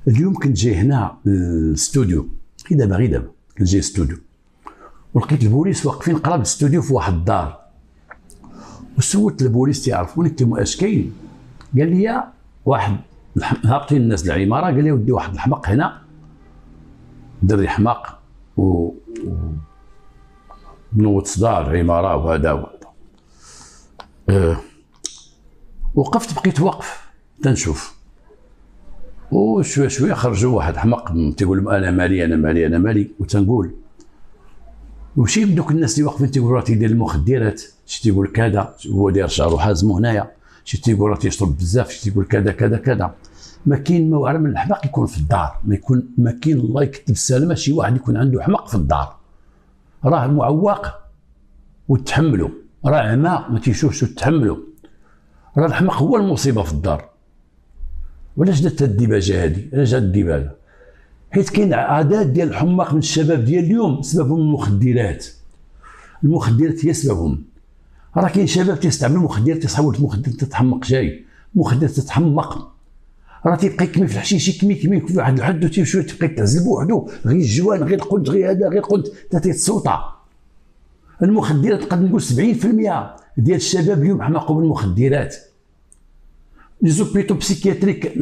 اليوم كنت جاي هنا الاستوديو، غير دابا كنت جاي الاستوديو ولقيت البوليس واقفين قراب الاستوديو في واحد الدار، وسولت البوليس تيعرفوني؟ قلت لهم اش كاين؟ قال لي واحد هابطين الناس للعماره، قال لي ودي واحد الحماق هنا، دري حماق و منوض صداع العماره وهذا وهذا. وقفت، بقيت واقف تنشوف، وشويه شويه خرجوا واحد حماق تيقول لهم انا مالي انا مالي انا مالي، وتنقول وشي من دوك الناس اللي واقفين تيقولوا راه تيدير المخدرات، شي تيقول كذا هو داير شعرو حازمو هنايا، شي تيقول راه تيشرب بزاف، شي تيقول كذا كذا كذا. ما كاين ما وعر من الحماق يكون في الدار، ما كاين الله يكتب السلامه شي واحد يكون عنده حماق في الدار، راه معوق وتحملوا، راه عمى ما تيشوفش وتحملوا، راه الحماق هو المصيبه في الدار. وعلاش درت هاد الديباجه هادي؟ علاش هاد الديباجه؟ حيت كاين عادات ديال الحماق من الشباب ديال اليوم سببهم المخدرات. المخدرات هي سببهم. راه كاين شباب تيستعملوا المخدرات، تيصحابوا المخدر تتحمق جاي، مخدر تتحمق، راه تيبقى يكمي في الحشيش، يكمي في واحد الحد وتيمشي تبقى تعزل بوحدو، غير الجوان غير القنت غير هذا غير القنت حتى تيتصوطا. المخدرات نقدر نقول 70% ديال الشباب اليوم حماقوا بالمخدرات. لي زوبيتو بسيكياتريك،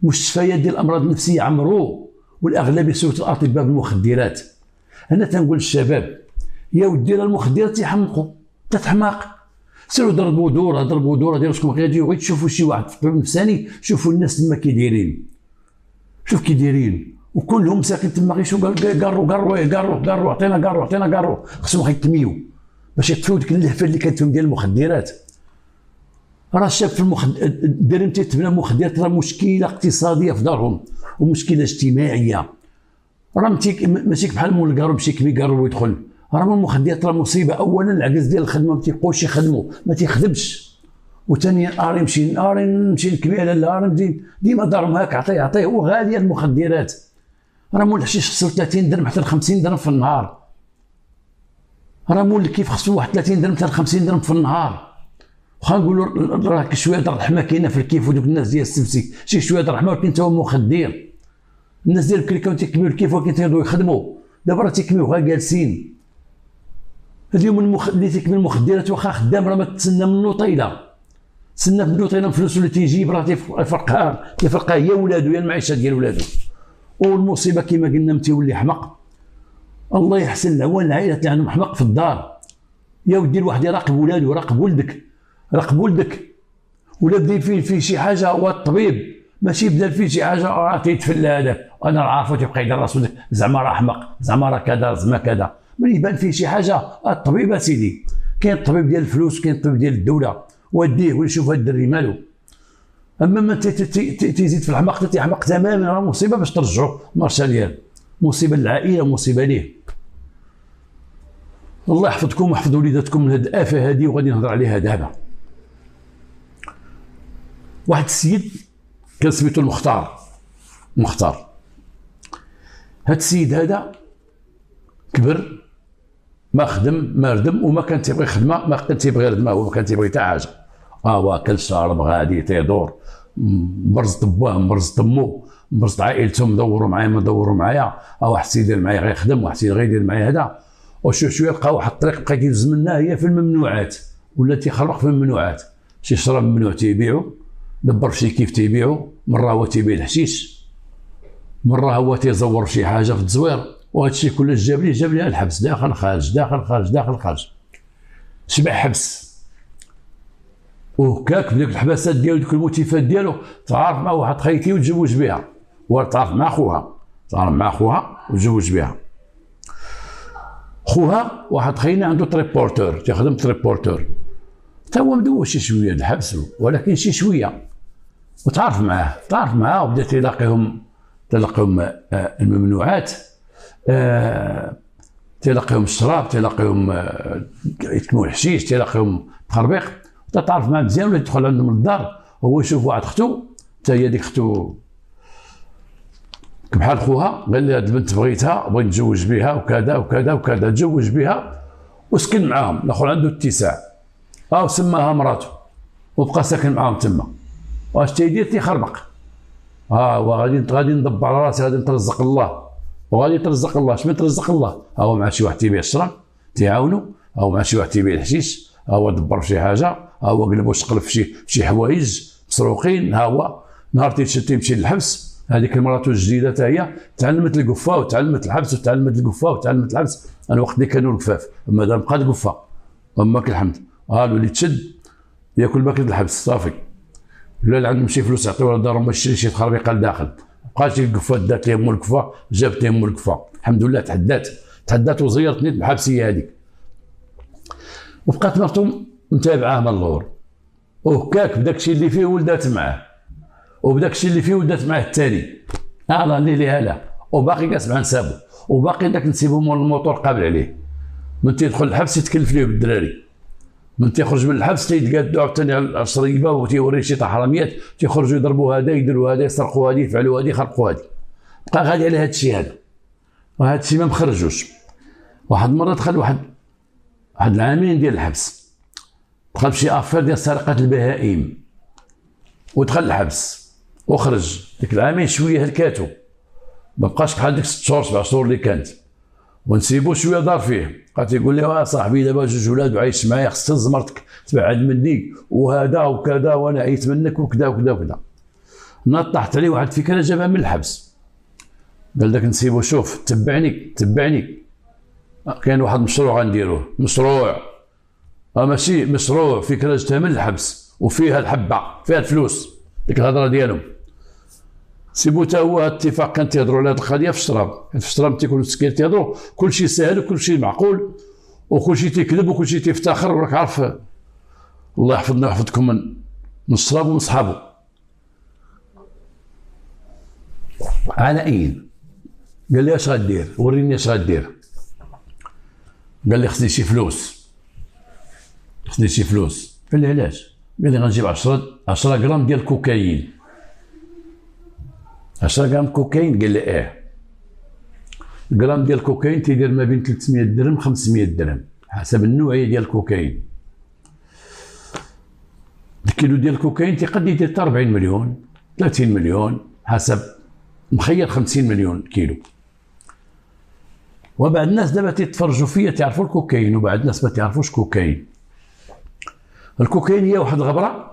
المستشفيات ديال الامراض النفسيه عمرو، والاغلبيه سوت الاطباء بالمخدرات. انا تنقول للشباب يا ودي راه المخدرات تيحمقوا، تتحماق، سيروا ضربوا دوره ديال راسكم غادي وغير تشوفوا شي واحد في الطب النفساني، شوفوا الناس تما كي دايرين، شوف كي دايرين، وكلهم ساكن تما غير شو قارو عطينا قارو، خصهم غيتميو باش يطفيو ديك اللهفه اللي كانت فيهم ديال المخدرات. راه الشاب في دايرين تيتبنى المخدرات، راه مشكله اقتصاديه في دارهم ومشكله اجتماعيه. راه ماشي بحال مول الكارو مشي كمي كارو ويدخل، راه المخدرات راه مصيبه. اولا العجز ديال الخدمه، ما تيبقاوش يخدموا، ما تيخدمش، وثانيا اري نمشي نكمي على الاري ديما دارهم هاك عطيه، وغاليه المخدرات. راه مول الحشيش خصو 30 درهم حتى 50 درهم في النهار، راه مول الكيف خصو واحد 30 درهم حتى 50 درهم في النهار. واخا نقولوا راه شويه د الرحمه كاينه في الكيف، ودوك الناس ديال السمسي شي شويه د الرحمه، ولكن تا هو مخدر. الناس ديال بكري كانوا تيكميو الكيف ولكن تيقدروا يخدموا، دابا راه تيكميو غير جالسين. اليوم اللي تيكمل المخدرات واخا خدام راه ما تسنى منه طيله، تسنى منه طيله من فلوسو اللي تيجيب، راه تيفرقها هي ولادو، هي المعيشه ديال ولادو. والمصيبه كما قلنا تيولي حمق. الله يحسن العوان العائلات اللي عندهم حمق في الدار. يا ودي الواحد يراقب ولادو، راقب ولدك، ولا بدا فيه شي حاجه هو الطبيب، ماشي بدا فيه شي حاجه راه تيتفلى هذاك، انا عارفو تيبقى يدير راسو زعما راه حمق، زعما راه كذا زعما كذا. ملي يبان فيه شي حاجه الطبيب اسيدي، كاين الطبيب ديال الفلوس، كاين الطبيب ديال الدوله، وديه ويشوف هاد الدري مالو. اما من تيزيد في الحماق تيحمق تماما، راه مصيبه باش ترجعوا مارشاليال، مصيبه للعائله ومصيبه ليه. الله يحفظكم ويحفظ وليداتكم من هاد الافه هادي، وغادي نهضر عليها دابا. واحد السيد كان سميتو المختار. هاد السيد هذا كبر، ما خدم ما ردم، وما كان تيبغي خدمه، ما كان تيبغي ردمه، هو ما كان تيبغي حتى حاجه. واكل شارب غادي تيدور، مرزت باه مرزت امو مرزت عائلتهم، دوروا معايا ما دوروا معايا، واحد السيد يدير معايا غيخدم، واحد السيد غيدير معايا هذا. وشويه لقى واحد الطريق بقى كيدوز منها هي في الممنوعات، ولا تيخربق في الممنوعات، شي شراب ممنوع تيبيعو، دبر في شي كيف تيبيعو، مره هو تيبيع الحشيش، مره هو تيزور شي حاجه في التزوير، وهذا الشيء كله جاب لي الحبس، داخل خارج. شبع حبس، وهكاك بديك الحباسات ديالو، ديك الموتيفات ديالو، تعارف مع واحد خيتي وتزوج بها، وتعارف مع خوها وتزوج بها. خوها واحد خينا عنده تريبورتور، تيخدم تريبورتور، تا هو مدوش شي شويه الحبس، ولكن شي شويه، وتعارف معاه وبدا تلاقيهم الممنوعات، تلاقيهم الشراب، تلاقيهم يتكموا الحشيش، تلاقيهم التخربيق، تتعرف معاه مزيان، ولا تدخل عندهم للدار، هو يشوف واحد اختو، حتى هي ديك اختو بحال خوها، قال لي هاد البنت بغيتها، بغيت نتزوج بها وكذا، تزوج بها وسكن معاهم، الاخر عنده اتساع، وسماها مراته، وبقى ساكن معاهم تما. واش تيدير؟ تيخربق، وغادي ندبر على راسي، غادي نترزق الله، وغادي يترزق الله. شمن يترزق الله؟ ها هو مع شي واحد تيبيع الشراب تيعاونو، ها هو مع شي واحد تيبيع الحشيش، ها هو دبر في شي حاجه، ها هو قلب وشقلب في شي حوايج مسروقين، ها هو نهار تيمشي للحبس. هذيك المرات الجديده حتى هي تعلمت القفه وتعلمت الحبس وتعلمت القفه وتعلمت الحبس. انا وقت اللي كانوا القفاف مادام بقات قفه امك الحمد، الوليد تشد ياكل ماكله الحبس صافي. ولا عندهم شي فلوس يعطيوها لدارهم باش يشري شي تخربيقه لداخل، بقات القفه دات لهم القفه، جابت لهم القفه، الحمد لله تحدات وزيرتني بحبسيه هذيك. وبقات مرتهم متابعاه من اللور، وهكاك بداك الشيء اللي فيه ولدات معاه، وبداك الشيء اللي فيه ولدات معاه الثاني، الله اللي هلا، وباقي جالس مع نسابو، وباقي داك نسيبو مول الموتور قابل عليه. من تيدخل الحبس يتكلف ليه بالدراري، من تيخرج من الحبس تيتقادوا عاوتاني على الشريبه وتيوري شي تاع حراميات، تيخرجوا يضربوا هذا يديروا هذا يسرقوا هذه يفعلوا هذه يخرقوا هذه. بقى غادي على هذا الشيء هذا، وهذا الشيء ما مخرجوش. واحد المره دخل واحد العامين ديال الحبس، دخل في شي افير ديال سرقه البهائم ودخل الحبس وخرج. ديك العامين شويه هلكاتو، ما بقاش بحال ديك 6 شهور 7 شهور اللي كانت، ونسيبو شويه دار فيه. بقى تيقول لي صاحبي دابا 2 ولاد وعايش معايا، خصك زمرتك تبعد مني وهذا وكذا وانا عييت منك وكذا وكذا وكذا. ناض طاحت عليه واحد الفكره جابها من الحبس، قال لك نسيبو شوف تبعني كاين واحد المشروع غنديروه، مشروع ماشي مشروع، فكره جاتها من الحبس وفيها الحبه فيها الفلوس. ديك الهضره ديالهم سيبو تا هو اتفاق كان تيهضروا على هذه القضيه في الشراب. في الشراب تيكونوا مسكين تيهضروا كلشي ساهل وكلشي معقول وكلشي تيكذب وكلشي تيفتخر، وراك عارف الله يحفظنا ويحفظكم من الشراب ومن صحابو. على اين قال لي اش غدير؟ وريني اش غدير. قال لي خصني شي فلوس، قال لي علاش؟ قال لي غنجيب 10 غرام ديال الكوكايين. 10 غرام كوكايين؟ قال لي غرام ديال الكوكايين تيدير ما بين 300 درهم 500 درهم حسب النوعيه ديال الكوكايين. الكيلو ديال الكوكايين تيقد يدير حتى 40 مليون 30 مليون حسب، مخير 50 مليون كيلو. وبعض الناس دابا تيتفرجوا فيا تعرفوا الكوكايين، وبعض الناس ما تعرفوش كوكايين. الكوكايين هي واحد الغبره،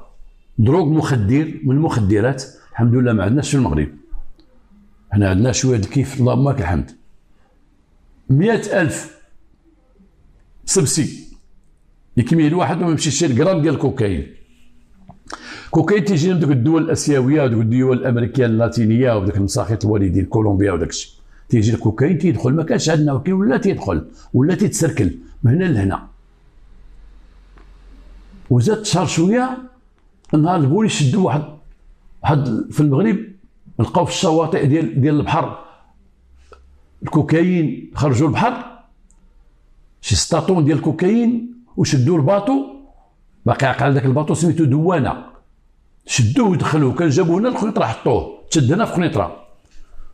دروغ مخدر من المخدرات. الحمد لله ما عندناش في المغرب، حنا عندنا شويه الكيف اللهم لك الحمد. 100,000 سبسي يكمل واحد وما يمشيش يشري غرام ديال الكوكايين. كوكايين تيجي من دوك الدول الاسيويه ودوك الدول الامريكيه اللاتينيه ودوك المساخيط الوالدين كولومبيا وداك الشيء، تيجي الكوكايين تيدخل ما كانش عندنا ولكن ولا تيدخل ولا تيتسركل من هنا لهنا. وزاد شهر شويه نهار البوليس شدوا واحد في المغرب، لقاو في الشواطئ ديال البحر الكوكايين، خرجوا البحر شي 6 طون ديال الكوكايين وشدوا الباطو، باقي عاقل على ذاك الباطو سميتو دوانه، شدوه ودخلوه، كان جابوه هنا القنيطره حطوه، تشد هنا في قنيطره.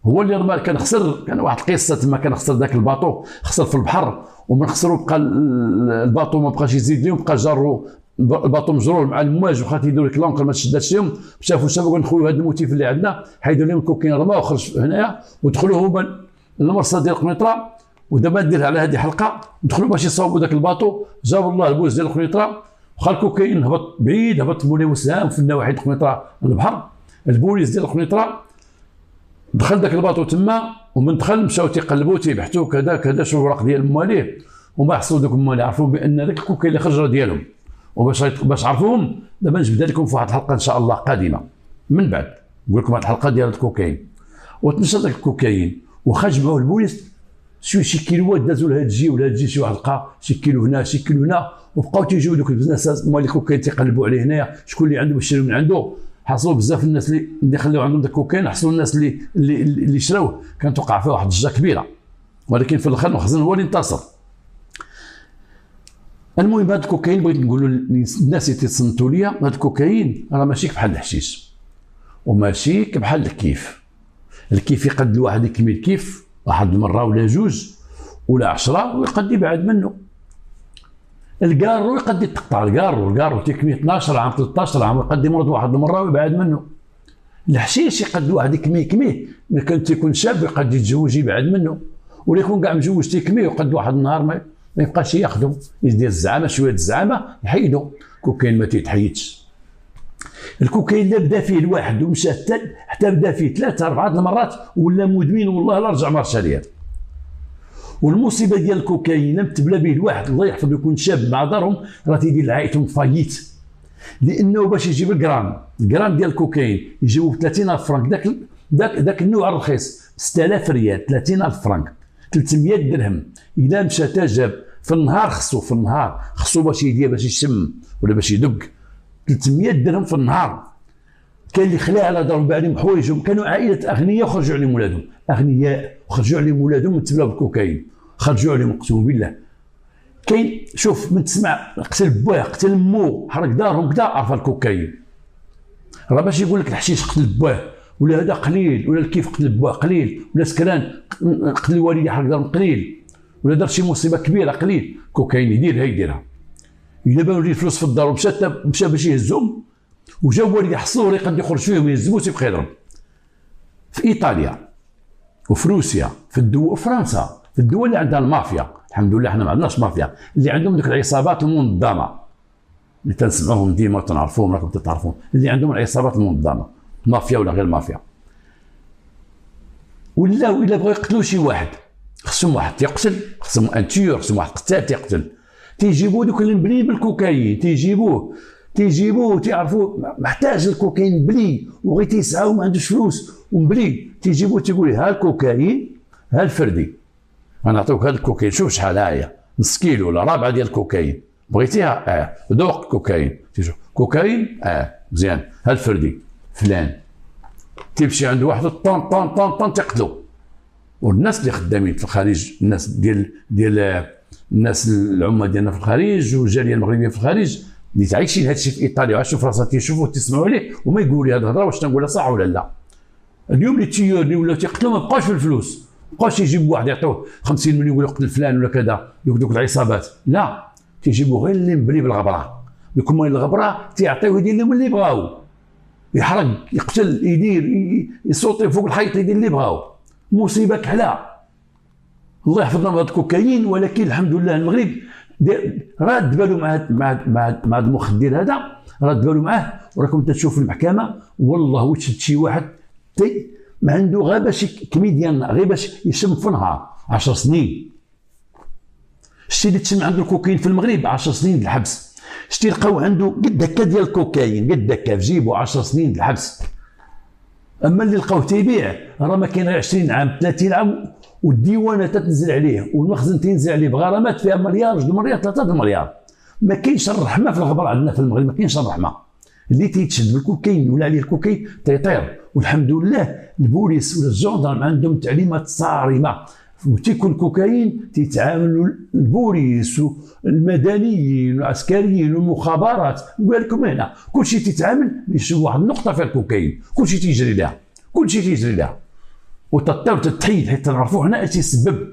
هو اللي رمى، كان خسر، كان واحد القصه تما، كان خسر ذاك الباطو، خسر في البحر، ومن خسروا بقى الباطو ما بقاش يزيد لهم، بقى جروا الباطو مجرور مع المواج، وبقات يديروا لك لونكر ما تشداتش لهم. شافوا قال خويا هذا الموتيف اللي عندنا، حيدوا لهم الكوكايين رماه وخرج هنايا ودخلوا هما المرصد ديال قنيطره. ودابا ندير على هذه حلقه، دخلوا باش يصاوبوا ذاك الباطو، جابوا الله البوز ديال قنيطره، وخا الكوكايين هبط بعيد، هبط بوني وسهام في النواحي ديال قنيطره البحر. البوليس ديال قنيطره دخل ذاك الباطو تما، ومن دخل مشاو تيقلبوا تيبحثوا كذا كذا شو الوراق ديال مواليه، وما حصلوا دوك مواليه، عرفوا بان ذاك الكوكايين اللي خرج راه ديالهم. وباش عرفوهم دابا نجبد لكم في واحد الحلقه ان شاء الله قادمه من بعد، نقول لكم واحد الحلقه ديال الكوكايين. وتنشر ذاك الكوكايين وخا جمعوا البوليس شي كيلوات دازوا لهاد الجي ولا هاد الجي، شي واحد لقى شي كيلو هنا شي كيلو هنا، وبقاو تيجيو دوك الناس مال الكوكايين تيقلبوا عليه هنايا، شكون اللي عنده باش يشريو من عنده. حصلوا بزاف الناس اللي خلاو عندهم داك الكوكايين، حصلوا الناس اللي شراوه كانت توقع فيه واحد الضجه كبيره، ولكن في الاخر المخزن هو اللي انتصر. المهم هذا الكوكايين بغيت نقول الناس اللي تيتصنتوا ليا، هذا الكوكايين راه ماشي بحال الحشيش وماشي بحال الكيف. الكيف يقد الواحد يكمل كيف واحد المره ولا جوج ولا 10 ويقد يبعد منه. الكارو يقد يتقطع، الكارو تيكمل 12 عام 13 عام ويقد يمرض واحد المره ويبعد منه. الحشيش يقد واحد يكميه ملي كان تيكون شاب يقد يتزوج يبعد منه، ولا يكون كاع مزوج تيكميه وقد واحد النهار ما يبقاش ياخذو، يدير الزعامه شويه الزعامه يحيدو. الكوكايين ما تيتحيدش. الكوكايين لا بدا فيه الواحد ومشى حتى بدا فيه 3 4 المرات ولا مدمن والله لا رجع ما رجع. والمصيبه ديال الكوكايين لم تبلا به الواحد الله يحفظ يكون شاب مع دارهم راه تيدير لعائلتهم فايت، لانه باش يجيب الجرام ديال الكوكايين يجيبوه ب 30000 فرنك. ذاك النوع الرخيص 6000 ريال 30000 فرنك 300 درهم. اذا مشى تا جاب في النهار خصو باش يدير باش يشم ولا باش يدق 300 درهم في النهار. كاين اللي خلاه على دارهم باع عليهم حوايجهم، كانوا عائله اغنياء وخرجوا عليهم ولادهم اغنياء وخرجوا عليهم ولادهم وتبلاو بالكوكايين، خرجوا عليهم اقسم بالله. كاين شوف من تسمع قتل باه قتل مو حرق دارهم كذا عرف الكوكايين. راه باش يقول لك الحشيش قتل باه ولا هذا قليل ولا الكيف قتل باه قليل ولا سكران قتل الوالدي حرق دارهم قليل ولا دار شي مصيبه كبيره قليل. كوكايين يديرها. الا بانوا ليه الفلوس في الدار ومشى باش يهزهم وجا والدي حصلوا يقد يخرج فيهم يهزموا تيبقى يضرب. في ايطاليا وفي روسيا وفي فرنسا، في الدول اللي عندها المافيا، الحمد لله حنا ما عندناش مافيا، اللي عندهم ديك العصابات المنظمه اللي تنسمعوهم ديما وتنعرفوهم راكم تعرفون، اللي عندهم العصابات المنظمه مافيا ولا غير مافيا، ولاو الا بغاو يقتلوا شي واحد خصهم واحد تيقتل، خصهم ان تيور، خصهم واحد قتال تيقتل. تيجيبوا دوك اللي مبلي بالكوكايين تيجيبوه تيعرفوا محتاج الكوكايين بلي وغير تيسعى وما عندوش فلوس ومبلي، تيجيبوه تيقول ها الكوكايين ها الفردي غنعطيوك هذا الكوكايين شوف شحال هاهي نص كيلو ولا رابعه ديال الكوكايين بغيتيها ذوق كوكايين تيشوف كوكايين مزيان ها الفردي فلان. تيمشي عند واحد طون طون طون طون تقتلو. والناس اللي خدامين في الخارج، الناس ديال الناس العمال ديالنا في الخارج والجاليه المغربيه في الخارج اللي عايشين هذا الشيء في ايطاليا وعاشوا في راسها تيشوفوا تسمعوا عليه وما يقولوا لي هذه الهضره واش تنقولها صح ولا لا. اليوم اللي تيور اللي ولاو تيقتلوا ما بقاوش في الفلوس، ما بقاوش يجيبوا واحد يعطوه 50 مليون يقول قتل فلان ولا كذا دوك العصابات، لا تيجيبوا غير اللي مبلي بالغبره. دوك هما الغبره تيعطيوه يدير لهم اللي بغاو، يحرق يقتل يدير يصوتي فوق الحيط يدير اللي بغاو. مصيبه كحله الله يحفظنا من هذا الكوكايين. ولكن الحمد لله المغرب راد بالو مع المخدر هذا، راد بالو معاه. وراكم تشوفوا في المحكمه والله وتشد شي واحد ما عنده غير باش كمي ديالنا غير باش يشم في نهار 10 سنين. شتي اللي تشم عنده الكوكايين في المغرب 10 سنين الحبس. شتي لقاو عنده قد هكا ديال الكوكايين قد هكا في جيبو 10 سنين الحبس. اما اللي لقاوه تيبيع راه ما كاين غير 20 عام 30 عام والديوانه تتنزل عليه والمخزن تنزل عليه بغرامات فيها مليار 2 مليار 3 مليار. ما كاينش الرحمه في الغبر عندنا في المغرب، ما كاينش الرحمه. اللي تيتشد بالكوكايين ولا عليه الكوكايين تيطير. والحمد لله البوليس ولا الجندرم عندهم تعليمات صارمه، وتيكون كوكايين تيتعاملوا البوليس والمدنيين والعسكريين والمخابرات. نقول لكم هنا كلشي تيتعامل يشوف واحد النقطه فيها الكوكايين كلشي تيجري لها كلشي تيجري لها وتطير وتتحيد حيت نعرفوا حنا اش يسبب.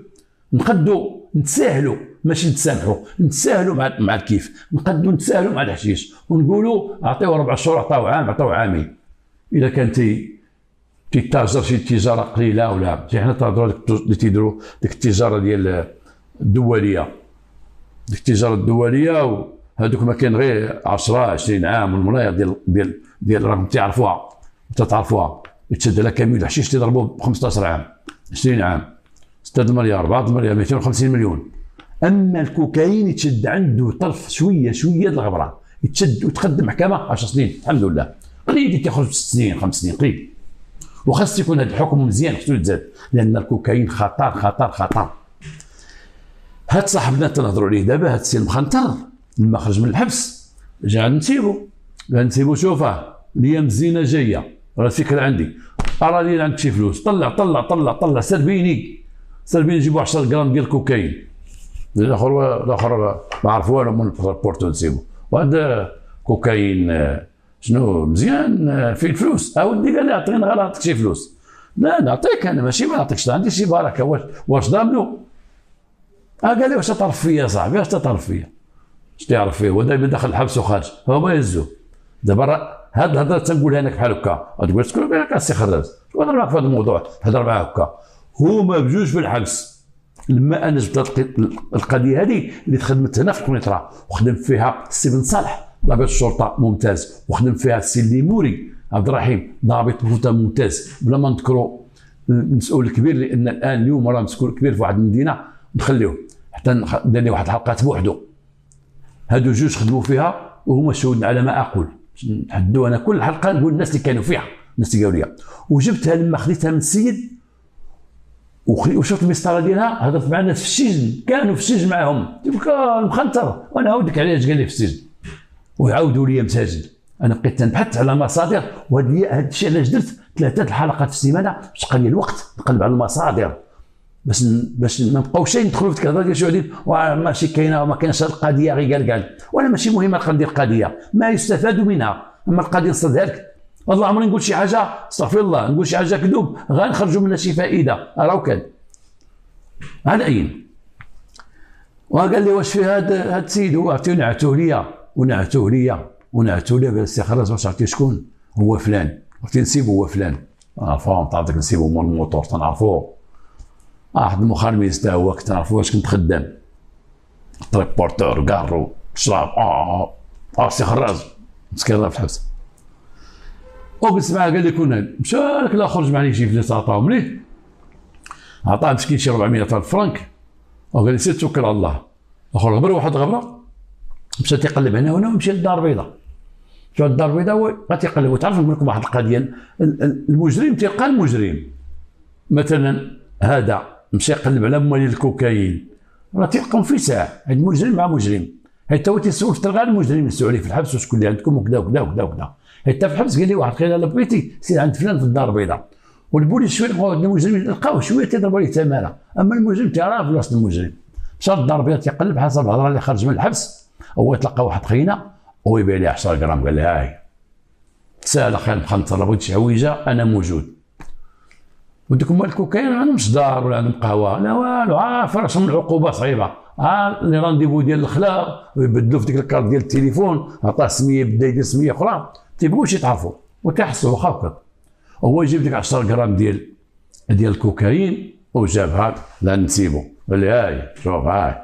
نقدوا نتساهلوا ماشي نتسامحوا، نتساهلوا مع الكيف، نقدوا نتساهلوا مع الحشيش ونقولوا عطيوه 4 شهور عطاوه عام عطاوه عامين. اذا كان تيتاجر شي تجاره قليله ولا حنا تهضروا اللي تيديروا ديك التجاره ديال الدوليه، ديك التجاره الدوليه وهذوك ما كاين غير 10 20 عام والملايير ديال راكم تعرفوها وتتعرفوها. يتشد لها كامل الحشيش تيضربوه ب 15 عام 20 عام 6 مليار 4 مليار 250 مليون. اما الكوكايين يتشد عنده طرف شويه شويه الغبره يتشد وتقدم محكمه 10 سنين الحمد لله. قليل تيخرج 6 سنين 5 سنين قليل. وخاص يكون هذا الحكم مزيان خصو يتزاد لان الكوكايين خطر خطر خطر. هاد صاحبنا تنهضروا عليه دابا هاد السي المخنطر لما خرج من الحبس جا عند نسيبو شوفه الايام الزينه جايه راه الفكره عندي راني عندك شي فلوس طلع طلع طلع طلع سربيني نجيبو 10 غرام ديال الكوكايين. الاخر ما عرف والو من بورتو نسيبو. وهذا كوكايين شنو مزيان فيه الفلوس. اودي قال لي عطيني غير نعطيك شي فلوس. لا نعطيك انا ماشي ما نعطيكش عندي شي بركه. واش ضامنو؟ قال لي واش تعرف فيا صاحبي واش تعرف فيا؟ اش تعرف فيه؟ هو دابا داخل الحبس وخارج هو ما يهزو. دابا هاد الهضره تنقولها لك بحال هكا، غتقول شكون قال لك السي خراز؟ شكون هضر معاك في هذا الموضوع؟ تهضر معاه هكا. هما بجوج في الحبس. لما انا جبت القضيه هذه اللي تخدمت هنا في الكونيطره، وخدم فيها السي بن صالح ضابط الشرطه ممتاز، وخدم فيها السي الليموري عبد الرحيم ضابط الشرطه ممتاز، بلا ما نذكروا المسؤول الكبير، لان الان اليوم راه مسؤول كبير في واحد المدينه نخليوه حتى ندير ليه واحد الحلقات بوحدو. هادو جوج خدموا فيها وهما شهود على ما اقول. نحدوا انا كل حلقه نقول الناس اللي كانوا فيها، الناس اللي قالوا لي، وجبتها لما خديتها من السيد وشفت المسطره ديالها. هضرت مع الناس في السجن، كانوا في السجن معاهم، تيقول المخنطر، وانا عاودك علاش قال لي في السجن، ويعاودوا لي مساجد. انا بقيت تنبحث على مصادر، وهذا الشيء علاش درت 3 الحلقات في السيمانه باش تلقى لي الوقت نقلب على المصادر، باش ما نبقاوش ندخلوا في الهضره ديال شي وحدين ماشي كاينه وما كاينش القضيه غير قال وانا ماشي مهمه ندير القضيه، ما يستفاد منها. اما القضيه نصدها لك، والله عمري نقول شي حاجه استغفر الله، نقول شي حاجه كذوب غنخرجوا منها شي فائده، راهو كان على اين. وقال لي واش في هذا السيد، هو عرفتي نعتوه ليا ونعتوه ليا ونعتوه ليا، قال السي خراز واش عرفتي شكون هو؟ فلان. عرفتي نسيبو هو فلان، عرفوه تعرفك نسيبو مول الموتور تنعرفوه، واحد المخرميس تا هو كنت نعرفو واش كنت خدام تريبورتور كارو شراب. السي خراز مسكين راه في الحبس. وجلس معاه قال لي كون مشى لك لا خرج معني شي فلوس عطاهم ليه، عطاه مسكين شي 400,000 فرنك، وقال لي سير توكل على الله. اخر غبر واحد غبره مشى تيقلب هنا وهنا ومشى للدار البيضاء. مشى للدار البيضاء وبقى تيقلب. وتعرف نقول لكم واحد القضيه، المجرم تيلقى المجرم مثلا هذا مشى يقلب على موالين الكوكايين، راه تيلقاهم في ساعه، هاد مجرم مع مجرم، حتى هو تيسول في غير المجرم يسول عليه في الحبس وشكون اللي عندكم وكذا وكذا وكذا وكذا، حتى في الحبس قال لي واحد قال له بغيتي سير عند فلان في الدار البيضاء، والبوليس شويه لقاو المجرمين لقاوه شويه تيضربوا عليه تماره، اما المجرم تيعرف في وسط المجرم. مشى للدار البيضاء تيقلب حسب الهضره اللي خرج من الحبس، هو تلقى واحد خينا ويبيع ليه 10 غرام، قال له هاي ساهل اخي المخنطر، بغيت شي حويجه انا موجود. وديك مال الكوكايين ما عندهمش دار ولا عندهم قهوه لا والو، عارف راسهم العقوبه صعيبه، لي رانديفو ديال الاخلاق ويبدلوا في ديك الكارت ديال التليفون، عطاه سميه بدا يدير سميه اخرى، تيبغوش يتعرفوا وتيحصلوا واخا هكا. هو يجيب ديك 10 غرام ديال الكوكايين وجابها لنسيبو، قال لي هاي شوف هاي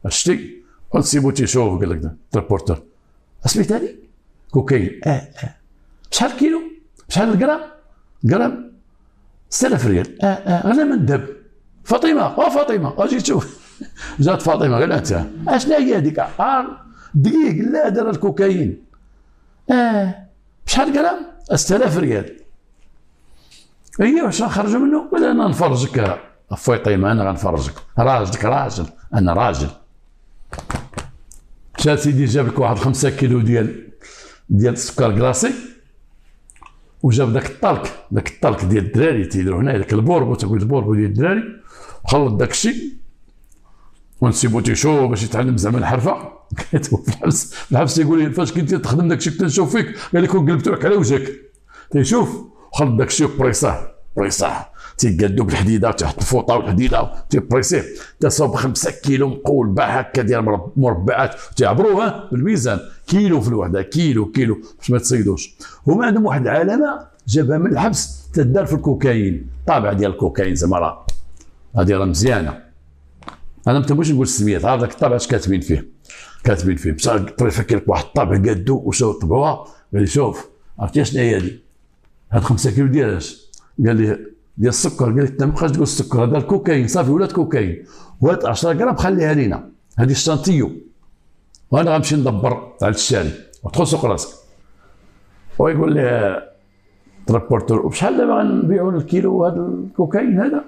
شتي، ونسيبو تيشوف قال لك الريبورتر سميتها كوكايين شحال كيلو شحال الغرام؟ غرام 6000 ريال. غير من الذهب. فاطمه فاطمه اجي تشوف جات فاطمه قال انت اشنا هي هذيك دقيق لا هذا راه الكوكايين. شحال غرام؟ 6000 ريال. ايوا واش غنخرجوا منه؟ قال انا نفرجك فاطمه، انا غنفرجك، راجلك راجل، انا راجل. مشى سيدي جاب لك واحد 5 كيلو ديال السكر كلاصي، وجاب داك الطلق ديال الدراري تيديروا هنا، داك البوربو تقول البوربو ديال الدراري، وخلط داك الشيء ونسيبو تيشوف باش يتعلم زعما الحرفه. كانت هو في الحبس تيقول لي فاش كنتي تخدم داك الشيء كنت نشوف فيك، قال لك قلبت لك على وجهك تيشوف، وخلط داك الشيء بريصاه تيقادو بالحديده، تحط الفوطه والحديده تيبريسيه، تصاوب 5 كيلو مقول باع هكا ديال مربعات، تيعبروه بالميزان كيلو في الوحده، كيلو باش ما تصيدوش. هما عندهم واحد العلامه جابها من الحبس تدار في الكوكايين، طابع ديال الكوكايين زعما راه هذه راه مزيانه. انا ما تبغيش نقول السميات، عارف داك الطابع اش كاتبين فيه مشى الطريفه كاين واحد الطابع قادو وشاو طبعوها، قال لي شوف عرفتي شنو هي هذه؟ هاد 5 كيلو ديال اش؟ قال لي ديال السكر. قال لي انت ما بقاش تقول السكر، هذا الكوكايين صافي ولات كوكايين، وهاد 10 غرام خليها لينا، هذه الشانتيو، وانا غنمشي ندبر على الشاري وتدخل سوق راسك. ويقول لي تريبورتور وبشحال دابا غنبيعوا الكيلو هذا الكوكايين هذا؟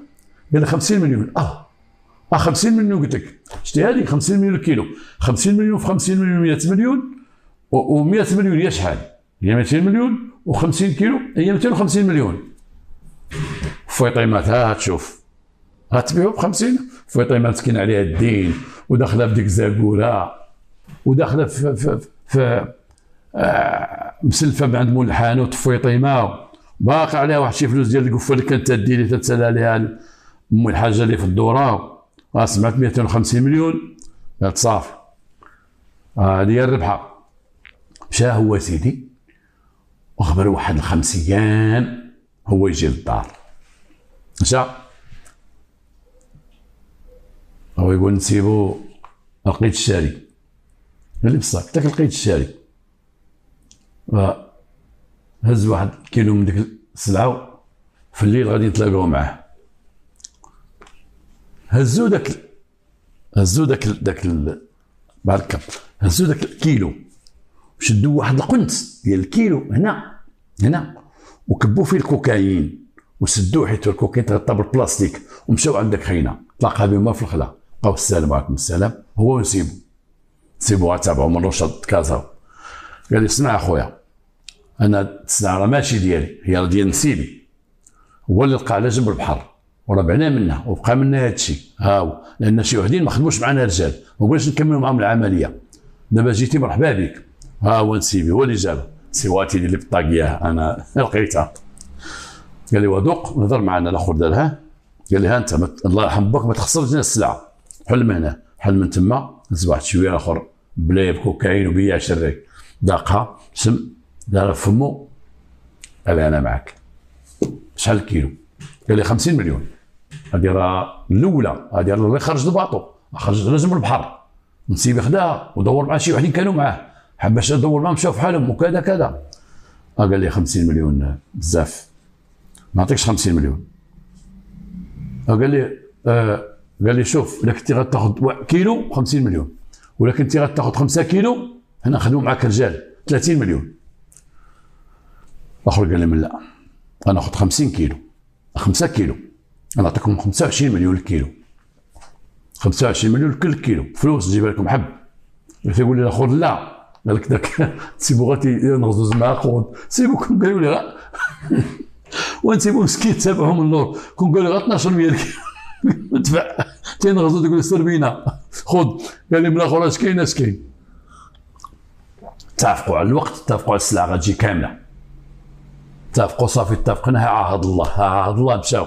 قال لي 50 مليون. 50 مليون قلت لك شتي هذه 50 مليون الكيلو، 50 مليون في 50 مليون 100 مليون، و100 مليون هي شحال؟ هي 200 مليون، و50 كيلو هي 250 مليون. فاطمه ها تشوف غتبيعوا ب 50، فاطمه مسكين عليها الدين وداخله في ديك الزاكوره، وداخله في مسلفه من عند مول الحانوت فاطمه، باقي عليها واحد شي فلوس ديال القفه اللي كانت تدي لي تتسالى عليها ام الحاجه اللي في الدوره، سمعت 250 مليون، قالت صافي هذه هي الربحه. مشى هو سيدي وخبر واحد ال5 ايام هو يجي للدار. مشى هو يقول نسيبو، لقيت الشاري. قال لي بصح حتى لقيت الشاري. هز واحد كيلو من ديك السلعه، في الليل غادي نتلاقاو معاه. هزو داك بارك، هزو داك الكيلو، شدوا واحد القنت ديال الكيلو هنا وكبوا فيه الكوكايين وسدوه، حيت الكوكايين تغطى بالبلاستيك، ومشاو عند داك خينا تلاقى بهم في الخلا. بقاو السلام عليكم السلام، هو نسيبو تابعو من رشد كازا. قال لي اسمع اخويا، انا السلعه راه ماشي ديالي، هي راه ديال نسيبي، هو اللي لقى على جنب البحر وراه بعنا منه وبقى منا هذا الشيء. هاو لان شي وحدين ما خدموش معنا رجال، ما بغيناش نكملوا معاهم العمليه. دابا جيتي مرحبا بك. ها هو نسيبي هو اللي جابه، سيواتي اللي بالطاقيه انا لقيتها. قال لي ودوق نهضر معنا الاخر دارها. قال لي ها انت الله يرحم باك ما تخسرش لنا السلعه، حل من هنا حل من تما. هز واحد شويه اخر بلا بكوكايين وبيع شريك، ذاقها سم دار فمو. قال لي انا معك. شحال الكيلو؟ قال لي 50 مليون. هذه راه الاولى، هذه راه اللي خرج الباطو، خرج على جنب البحر. نسيبي خداها ودور مع شي وحدين كانوا معاه، باش ندور معاهم مشاو في حالهم وكذا كذا. قال لي 50 مليون بزاف، ما نعطيكش 50 مليون. قال لي شوف، الا كنتي غتاخذ كيلو 50 مليون، ولا كنتي غتاخذ 5 كيلو حنا نخدموا معاك رجال 30 مليون. الاخر قال لي من لا، انا ناخذ 50 كيلو 5 كيلو، انا نعطيكم 25 مليون الكيلو. 25 مليون كل كيلو فلوس نجيبها لكم حب. يقول لي الاخر لا، قال لك داك سيبو غادي نغزوز معاه خذ سيبوكم. قالوا لي غا ونسيبو مسكين تابعهم اللور، كون قالوا غا 12 مليون ندفع تينغزو تقول سير بينا خذ. قال لي من الاخر اش كاين اش كاين. اتفقوا على الوقت، اتفقوا على السلعه غتجي كامله، اتفقوا صافي اتفقنا. عهد الله مشاو.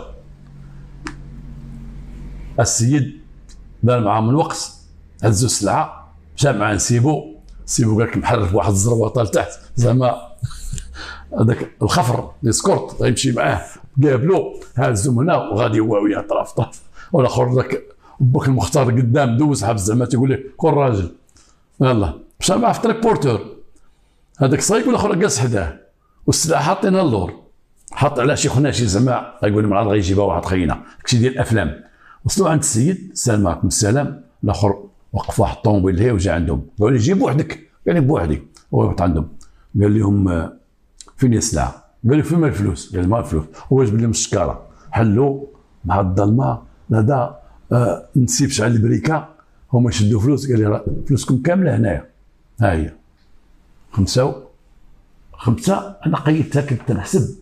السيد دار معاهم الوقت، هزوا السلعه مشى مع نسيبو قال لك محرف واحد الزرباطه لتحت زعما هذاك الخفر الاسكورت غيمشي معاه، قابلو هازو من هنا وغادي هو وياه طرف. والاخر ذاك باك المختار قدام دوز حبس زعما تيقول ليه كون راجل. يلاه مشى معاه في طريق بورتور، هذاك صايب والاخر جالس حداه، والسلعه حاطينها اللور، حاط على شي خناشي زعما يقول لهم عاد غيجيبها واحد خينا، داكشي ديال الافلام. وصلوا عند السيد السلام عليكم السلام. الاخر وقف واحد الطوموبيل لهيه وجا عندهم، قالوا لي جيب بوحدك. قال لي بوحدي. هو وقف عندهم قال لهم فين هي السلعه؟ قال لي فين ما الفلوس؟ قال لي ما الفلوس. هو جاب لهم الشكاره، حلوا مع الظلمه هذا نسيب شعل البريكه، هما شدوا فلوس. قال لي فلوسكم كامله هنايا، ها هي 5 انا قيدتها كنت نحسب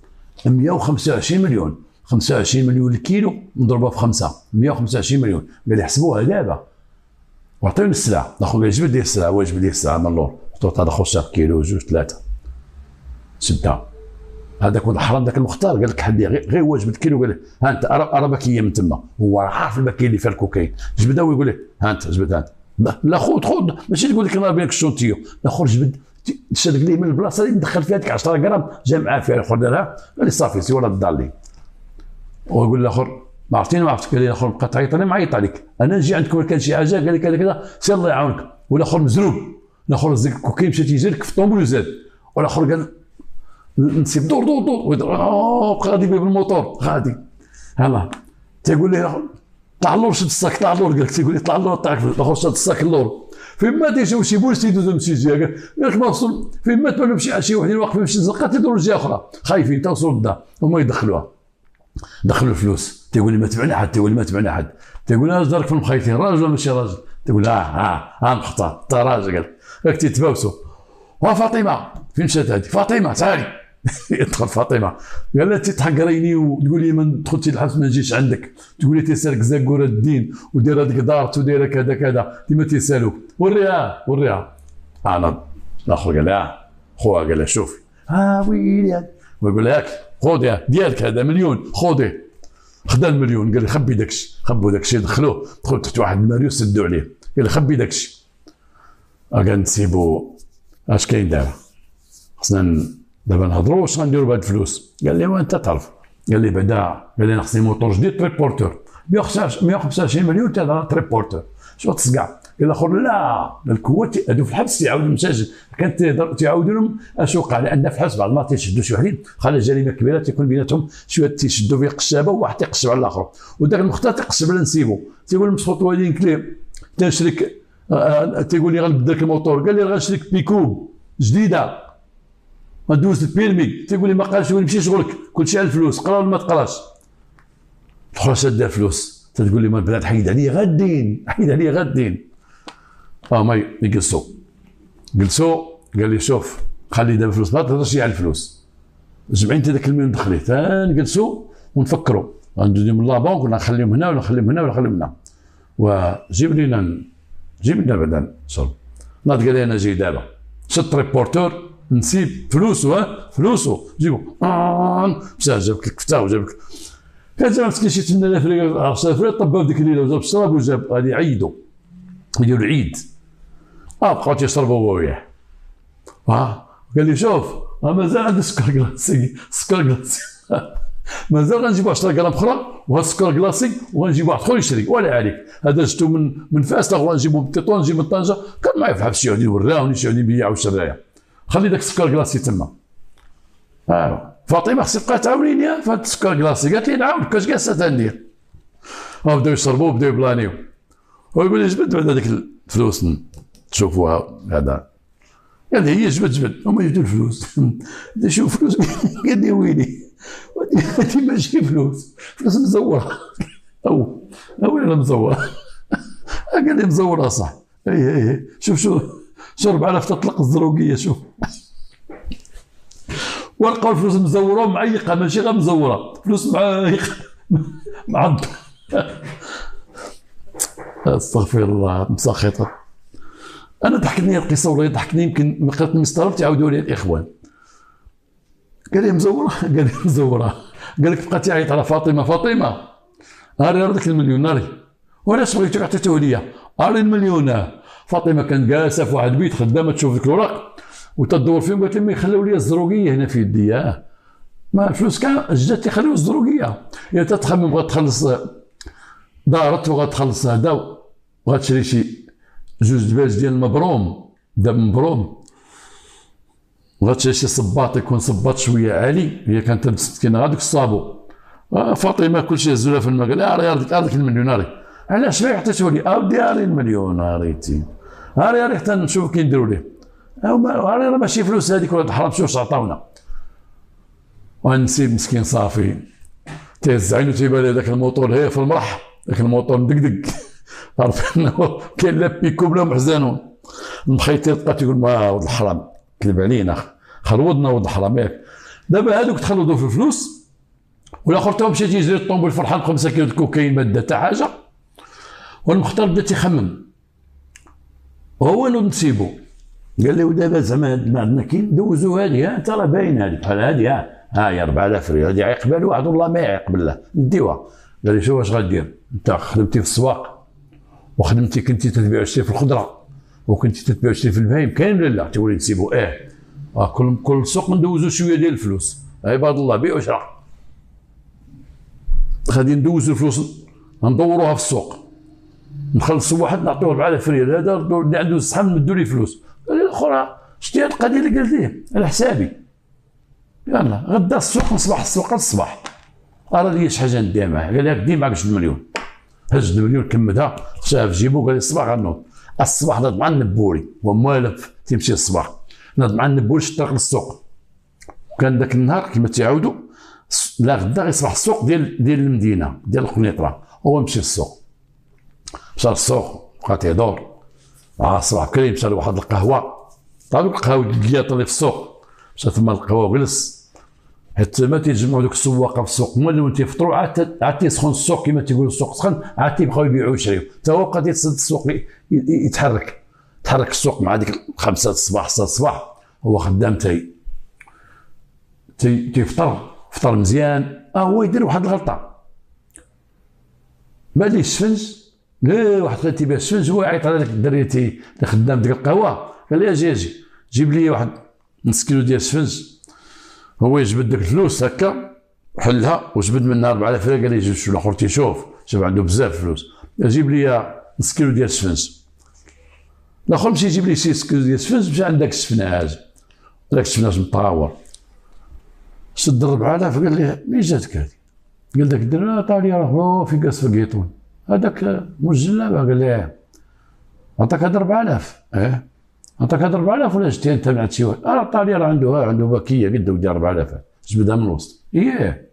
125 مليون. 25 مليون الكيلو مضروبه في 5، 125 مليون. قال لي حسبوها دابا وعطيوني السلعه. الاخر قال لي جبد لي السلعه، واجب لي السلعه من اللور. حطيت هذا خوش كيلو 2 3 شدها. هذاك ولد الحرام ذاك المختار قال لك حدي غير واجب الكيلو. قال لي ها انت ارى باكيه من تما، هو عارف الباكيه اللي فيها الكوكايين. جبدها ويقول لي ها انت جبدها انت. لا خذ ماشي تقول لك انا بينك الشونتيو. الاخر جبد شاد لي من البلاصه اللي ندخل فيها ديك 10 غرام جا معاه فيها. الاخر دارها قال لي صافي سي ورا الدار لي. ويقول الاخر ما عرفتيني ما عرفتك. قال لي الاخر بقى تعيط انا معيط عليك، انا نجي عندكم كان شي حاجه قال لي كذا كذا سير الله يعاونك. والاخر مزروب، الاخر زيك الكوكايين مشى تيجرك في الطوموبيل وزاد. والاخر قال نسيب دور بقى غادي بالموتور غادي. هلا تيقول لي طلع اللور شد الصاك، طلع اللور. قال لك تيقول لي طلع اللور طلع الاخر شد الصاك اللور. فين ما تيجيو شي بوليس تيدوزو من شي جهه، قال لك ما وصل فين ما تبان شي وحدين واقفين في شي زنقه تيدوروا لجهه اخرى خايفين توصلوا للدار. هما يدخلوها، دخلوا الفلوس. تيقول لي ما تبعنا حد، تيقول لي ما تبعنا حد. تيقول لي اش دارك في المخيطين، راجل ولا ماشي راجل؟ تيقول مختار انت راجل. قال لك تيتباوسوا. وفاطمه فين مشات هذه؟ فاطمه تعالي. يدخل فاطمه قال لها تتحقريني وتقول لي ما دخلتي الحبس ما نجيش عندك، تقول لي تيسالك زاكوره الدين ودايره هذيك دارت ودايره كذا كذا ديما تيسالوك. وريها. انا الاخر قال لها خوها، قال لها شوفي ويلي ويقول لها خذي ديالك هذا مليون خذيه. خدا المليون. قال لي خبي داكشي، خبوا داكشي دخلوه، دخل تحت واحد الماريو سدوا عليه. قال لي خبي داكشي. قال نسيبو اش كاين دابا، خصنا دابا نهضروا واش غنديروا بهاد الفلوس. قال لي وانت تعرف، قال لي بعدا، قال لي انا خصني موطور جديد تريبورتور 125 مليون تاع تريبورتور، شو تصقع. قال الاخر لا، الكوات هادو في الحبس تيعاودوا المساجد، كانت تيعاودوا لهم اسوقه، لان في الحبس بعض المرات تيشدوا شي وحدين خلى جريمه كبيره تيكون بيناتهم شويه تيشدوا في قشابه وواحد تيقشب على الاخر، وداك المختار تيقشب على نسيبو، تيقول مسخوط والدين كليب تنشريك، تيقول لي غنبدل لك الموتور، قال لي غنشريك بيكوب جديده غندوز البيرمي، تيقول لي ما قالش وين مشي شغلك، كلشي على الفلوس، قرا ولا ما تقراش. الاخرى شاده الفلوس، تتقول لي ما البلاد حيد عليا غادين، حيد عليا غادين. هما يجلسوا قال لي شوف خلي دابا الفلوس ما تهضرش على الفلوس، جمعي انت داك المليون دخليه، نجلسوا ونفكروا غندوزو من لابونك ولا نخليهم هنا ولا نخليهم هنا ولا نخليهم هنا، وجيب لنا بعدا شرب. ناض قال لي انا جاي دابا، شد ريبورتور نسيب فلوسو جيبو مشى جاب لك الكفته وجاب لك، كان جا مسكين شي 8000 ريال 10000 ريال طباو ديك الليله وجاب الشراب وجاب غادي يعيدوا يديروا العيد. بقاو تيشربوا هو وياه. قال لي شوف مازال عندي سكر كلاسيك، مازال غنجيبو 10 غرام اخرى وهاد السكر كلاسيك وغنجيبو واحد اخر يشري، ولا عليك هذا جبتو من فاس الاخر غنجيبو من تطوان نجيب من طنجه، كان معايا في الحبس شي وحدين وراوني شي وحدين بياعوا الشرايه، خلي داك السكر كلاسي تما. فاطمه خصك تبقى تعاونيني في هاد السكر كلاسي، قالت لي نعاونك اش جالسه تندير. بداو يشربوا بداو يبلانيو، ويقول لي جبد بعد هذيك الفلوس تشوفوها هذا، قال لي هي جبد هما يجبدوا الفلوس. بدي نشوف فلوس، قال لي ويلي هادي ماشي فلوس مزوره. او انا مزوره. قال لي مزوره صح، اي شوف 4000 تطلق الزروقيه، شوف ولقاو الفلوس مزوره ومعيقه، ماشي غير مزوره، فلوس معيقه معض. استغفر الله مسخطه. انا ضحكتني القصه والله ضحكني، يمكن ما قرأت المسطره تعاودوا لي الاخوان. قال لي مزوره، قال لك بقى تعيط على فاطمه هاري داك المليون ناري، وعلاش بغيتو عطيتوه ليا؟ هاري المليون. فاطمه كانت جالسه في واحد البيت خدامه تشوف ديك الوراق وتدور فيهم، قالت لي ما يخليو لي الزروقيه هنا في يدي، ما الفلوس كاع الجداد تيخليو الزروقيه، يا تتخمم بغات تخلص دارت وغتخلص هذا وغتشري شي جوج دباج ديال المبروم داب مبروم، وغتشري شي صباط يكون صباط شويه عالي، هي كانت مسكينه غير ديك الصابو. فاطمه كلشي هزولها في الماء، قال لها هذيك المليون هاري، علاش ما عطيتوه لي؟ اودي هاري المليون هاريتي، هاري حتى نشوف كي نديروا ليه، هاري راه ماشي فلوس هذيك ولا حرام شوف عطاونا. ونسيب مسكين صافي تيهز عينو تيبان ليه داك الموطور هي في المرح، داك الموطور مدقدق، عرف انه كاين لا بيكوب لا محزنون. المخيطي تبقى تقول ما ولد الحرام كذب علينا، خلودنا ولد الحرام ياك. دابا هذوك تخلطوا في الفلوس، والاخر تو مشى تيجري الطوموبيل فرحان 5 كيلو د كوكايين ما دا حتى حاجه، والمختار بدا تيخمم وهو نوض نسيبو. قال لي ودابا زعما عندنا كي ندوزو هذه، انت راه باين هذه بحال هذه، هي 4000 ريال هذه يقبل واحد والله ما يقبل له نديوها. قال لي شوف واش غدير، انت خدمتي في السواق وخدمتي كنتي تتبيع وتشري في الخضره وكنتي تتبيع وتشري في البهايم، كاين ولا لا؟ تولي نسيبو كل سوق ندوزو شويه ديال الفلوس، عباد الله بيع وشرا، غادي ندوزو الفلوس ندوروها في السوق، نخلصوا واحد نعطيوه 4000 ريال، هذا اللي عنده الصحه نمدوا ليه فلوس. قال لي الاخرى شتي هاد القضيه اللي قال ليه على حسابي، يلا غدا السوق نصبح السوق للصباح، راه لي شي حاجه نديها معاه. قال لي دي معك 2 مليون، هز 2 مليون كمدها خشاها في جيبو، قال لي الصباح غنوض، الصباح ناض مع النبوري وموالف تيمشي الصباح، ناض مع النبوري شد طريق للسوق، وكان ذاك النهار كما تيعاودوا لا غدا غيصبح السوق ديال المدينه ديال القنيطره، هو مشي للسوق، مشى للسوق بقى تيدور الصباح بكري، مشى لواحد القهوه، هذوك القهاوي الكياط اللي في السوق، مشى تما القهوه وجلس، حتى ما تيجمعوا دوك السواقه في السوق، هما اللي تيفطروا عاد تيسخن السوق كما تيقولوا السوق سخن، عاد تيبقاو يبيعوا ويشريو، حتى هو بقى تيتصد السوق يتحرك السوق مع ديك 5 الصباح 6 الصباح، هو خدام فطر مزيان. هو يدير واحد الغلطه، ما ليش السفنج، لا واحد غير تيبيع السفنج، هو يعيط على داك الدري اللي خدام ديك القهوه، قال لي اجي جيب لي واحد نص كيلو ديال السفنج، هو يجبد ديك الفلوس هكا حلها وجبد منها 4000 ريال. قال لي جيب شو الاخر تيشوف شوف عنده بزاف فلوس، جيب لي نص كيلو ديال السفنج. الاخر مشى يجيب لي 6 كيلو ديال السفنج، مشى عند داك السفناج، داك السفناج مطاور، شد 4000. قال لي منين جاتك هذه؟ قال داك الدراري عطاو لي راه في كاس في القيطون هذاك مجلبه. قال لي عطاك هاد 4000؟ عطاك هاد 4000 ولا جبتيها انت من عند شي واحد؟ عطا لي راه عنده باكيه قد ودي 4000 جبدها من الوسط. ايه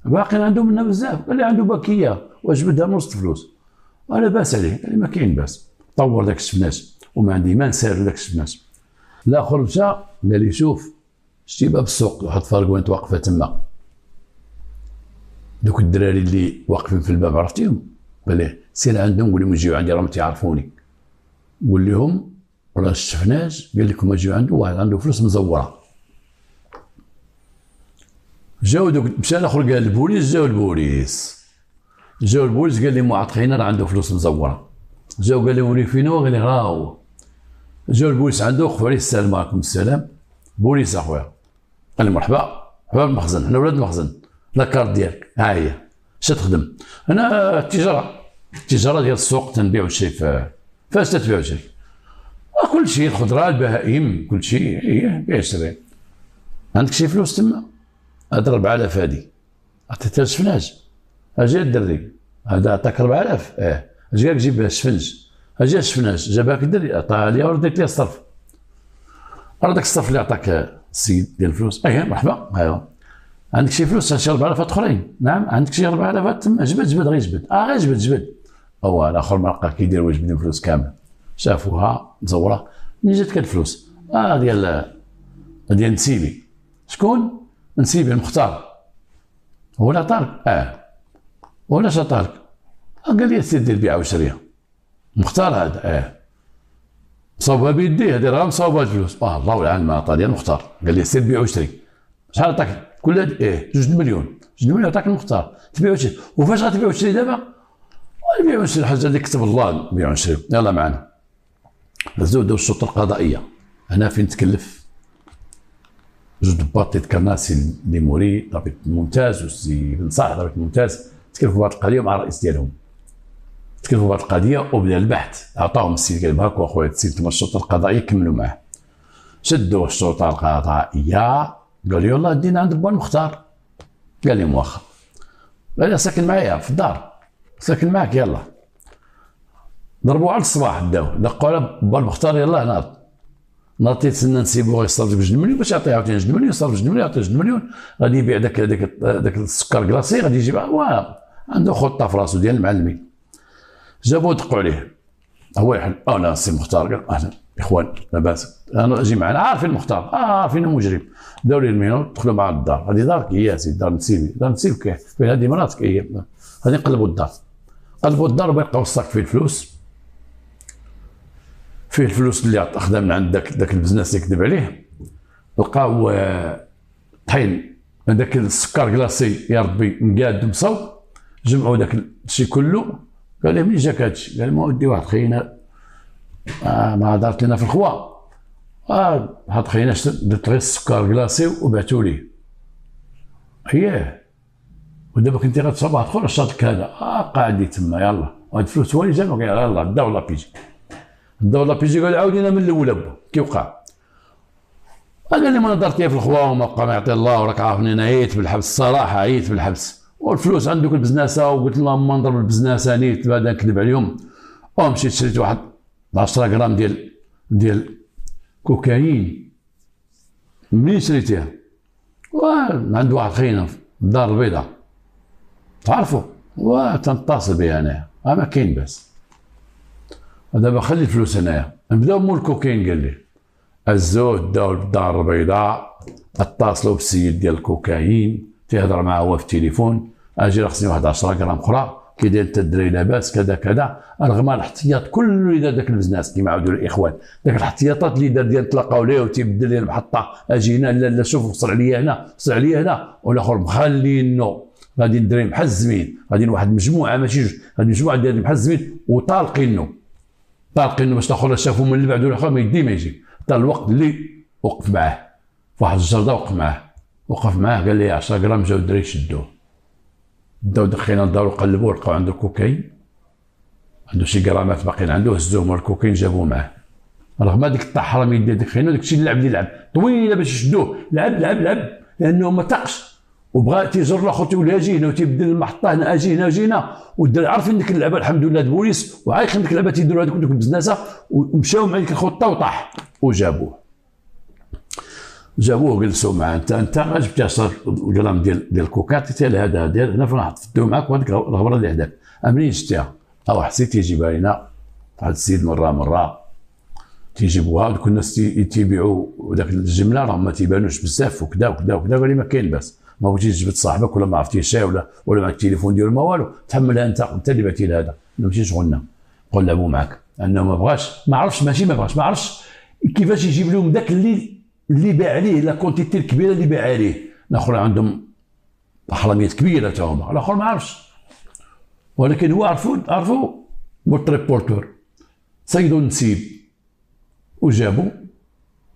باقي عنده منها بزاف. قال لي عنده باكيه وجبدها من وسط الفلوس. لا باس عليه. قال لي ما كاين باس. طور داك السفناج وما عندي ما نسالو داك السفناج. الاخر مشى قال لي شوف شتي باب السوق واحد فاركوانت واقفه تما، دوك الدراري اللي واقفين في الباب عرفتيهم؟ قال لي سير عندهم قول لهم يجيو عندي راهم تيعرفوني، قول لهم راه السفناج قال لكم اجيو عنده واحد عنده فلوس مزوره. جاو دوك مشى الاخر قال البوليس، جاو البوليس قال لي معاط خينا راه عنده فلوس مزوره. جاو قال لي وري فينا، قال لي ها هو. جاو البوليس عنده وقفوا عليه السلام عليكم السلام بوليس اخويا. قال لي مرحبا بالمخزن، حنا ولاد المخزن، لاكارت ديالك ها هي. اش تخدم؟ انا التجاره ديال السوق تنبيع الشيء. فاش تتبيع الشيء؟ كل شيء، الخضره البهائم كل شيء. بيع شري. عندك شي فلوس تما؟ هاد 4000 هادي عطيتها للسفناج. اجا الدري هذا عطاك 4000 اجا جيب بها السفنج. اجا السفناج جابها الدري عطاها لي ورديت لي الصرف. راه داك الصرف اللي عطاك السيد ديال الفلوس. مرحبا. ايوا عندك شي فلوس شي 4000 اخرين؟ نعم عندك شي 4000 تما. جبد غير جبد. غير جبد. هو الاخر ما لقى كيدير واش بد الفلوس كامل. شافوها مزوره. منين جاتك الفلوس؟ ديال نسيبي. شكون؟ نسيبي المختار. هو اللي عطاك؟ ولا اش عطاك؟ قال لي سير دير بيعه وشريه. مختار هذا صوبها بيديه، هذه راه مصوبه الفلوس. الله يعلم ما عطاني المختار. قال لي سير بيع وشري. شحال عطاك؟ كل 2 مليون. 2 مليون عطاك المختار تبيع وتشري. وفاش غتبيع وتشري دابا؟ نبيع ونشري الحاجه اللي كتب الله نبيع ونشري. يلا معنا. دازو الشرطه القضائيه هنا فين تكلف 2 ضباط كرناسي اللي موري ضابط ممتاز وسي بن صالح ضابط ممتاز تكلفوا بهذه القضيه مع الرئيس ديالهم. تكلفوا بهذه القضيه وبدا البحث. عطاهم السيد قال هاكو اخويا السيد انتم الشرطه القضائيه كملوا معاه. شدوا الشرطه القضائيه قالوا يلاه دينا عند با المختار. قال لهم واخا. قال لي ساكن معايا في الدار، ساكن معاك يلا. ضربوا على الصباح دقوا على با المختار يلاه ناض تيتسنى نسيبو غيصرف 2 مليون باش يعطيه عاوتاني 2 مليون، يصرف 2 مليون يعطيه 2 مليون. غادي يبيع داك السكر كلاصي غادي يجيب عنده خطه في راسو ديال المعلمين. جابوه دقوا عليه هو يحل. لا السي المختار قال اهلا اخوان لاباس انا اجي معنا عارفين المختار عارفين مجرم. داو لي المينو دخلوا مع الدار. هذه دارك هي سيدي دار نسيبي. دار نسيبك فين هذه مراتك هي. غادي نقلبوا الدار. قلبوا الدار وبقاو الصاك فيه الفلوس. فيه الفلوس اللي اخذها من عند داك البزنس اللي كذب عليه. لقاو طحين هذاك السكر كلاصي يا ربي مقاد ومصوب. جمعوا داك الشيء كله. قال لي منين جاك هادشي؟ قال ما ودي واحد خينا ما دارت لنا في الخوا. واحد خينا درت غير السكر كلاصي وبعتو ليه. ودابا كنتي غتصوب واحد اخر شاطك هذا قاعد تما يلا وهاد الفلوس هو اللي جابهم. قال يلا داو لابيجي. داو لابيجي قال عاودينا من الاول با كي وقع. قال لي ما درت في الخوا وما بقى ما يعطي الله وراك عارفني انا عييت بالحبس الصراحه عييت بالحبس والفلوس عندك البزناسه وقلت لهم ما نضرب البزناسه نيت بعد نكذب عليهم. ومشيت شريت واحد 10 غرام ديال كوكايين. منين شريتيها؟ عند واحد خينا في الدار البيضاء تعرفوا وتنتصل بها انايا ما كاين باس. دابا خلي الفلوس هنايا نبداو مول الكوكايين. قال لي الزود داو للدار البيضاء اتصلوا بالسيد ديال الكوكايين تيهضر معاه هو في التليفون. اجي راه خصني واحد 10 غرام اخرى. كي داير انت الدراري لاباس كذا كذا. رغم الاحتياط كله اللي دار داك البزنس كيما عاودوا الاخوان داك الاحتياطات اللي دار ديال تلاقاو ليه وتيبدل ليه المحطه. اجي هنا لا شوف وصل عليا هنا وصل عليا هنا والاخر مخلينو. غادي الدراري محزمين غاديين واحد المجموعه ماشي جوج غادي مجموعه ديال محزمين وطالقينو باش الاخر شافوا من اللي بعدو الاخر ما يدي ما يجي حتى الوقت اللي وقف معاه. واحد الجرده وقف معاه وقف معاه قال لي 10 غرام، جاو الدراري شدوه، بداو دخلنا للدار وقلبوه، لقاو عنده كوكايين، عنده شي غرامات باقيين عنده، هزوهم الكوكايين جابوه معاه. رغم هذيك الطاحره من يديه دخلنا، داك الشيء اللي لعب يلعب طويله باش يشدوه، لعب لانه ما طاقش، وبغى تيجر الاخر تيقول اجي هنا، وتيبدل المحطه هنا، اجي هنا والدراري عارفين ديك اللعبه الحمد لله البوليس وعارفين ديك اللعبه تيديروا هذوك البزناسه، ومشاو مع ديك الخطه وطاح وجابوه. جلسوا معاه، انت جبتي 10 غرام ديال الكوكات، قلت له هذا ديال هنا فين حطيتو معاك، وهذيك الغبره اللي عندك منين جبتيها؟ حسيت تيجيبها لنا واحد السيد مره تيجيبوها، دوك الناس تيبيعوا داك الجمله راهم ما تيبانوش بزاف وكذا وكذا وكذا، قال لي ما كاين باس، ما بغيتيش تجبد صاحبك ولا ما عرفتيش شي ولا معك التليفون ديالو ما والو، تحملها انت اللي بعتي له هذا، ماشي شغلنا، نبقاو نلعبوا معاك. انه ما بغاش، ما عرفش، ماشي ما بغاش، ما عرفش كيفاش يجيب لهم داك اللي باع عليه، لا كونتيتي الكبيره اللي باع عليه. الاخر عندهم احراميات كبيره تا هما، الاخر ما عرفش، ولكن هو عرفوا والتريبورتور صيدوا النسيب وجابوا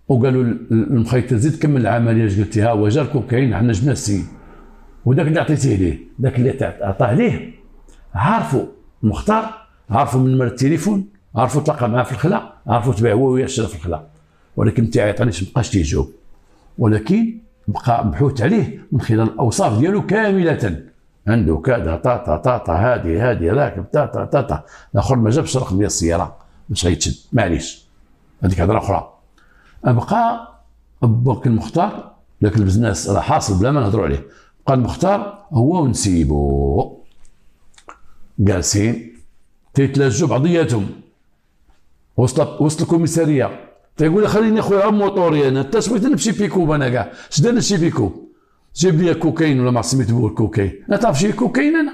وقالوا المخيط زيد كمل العمليه، اش قلتي؟ ها هو جا الكوكايين، حنا جبنا السيد، وداك اللي عطيتيه ليه، داك اللي عطاه ليه عارفوا المختار، عارفوا من نمر التليفون، عارفوا تلاقى معاه في الخلا، عارفوا تباع هو وياه الشرا في الخلا، ولكن ما عيطانيش، مابقاش تيجاوب، ولكن بقى مبحوث عليه من خلال الاوصاف ديالو كامله، عنده كذا طاطا هذه راكب طاطا. الاخر ما جابش الرقم ديال السياره باش غيتشد، معليش هذيك هضره اخرى. بقى ابو بكر المختار ذاك البزنس راه حاصل بلا ما نهضروا عليه، بقى المختار هو ونسيبو جالسين تيتلاجوا بعضياتهم، وصل الكوميساريه تيقول خليني خويا موطوري انا، انت بغيت نمشي بيكو، انا كاع شدنا شي بيكو، جيب لي كوكايين ولا ما سميت بو الكوكايين، انا تعرف شي كوكايين انا،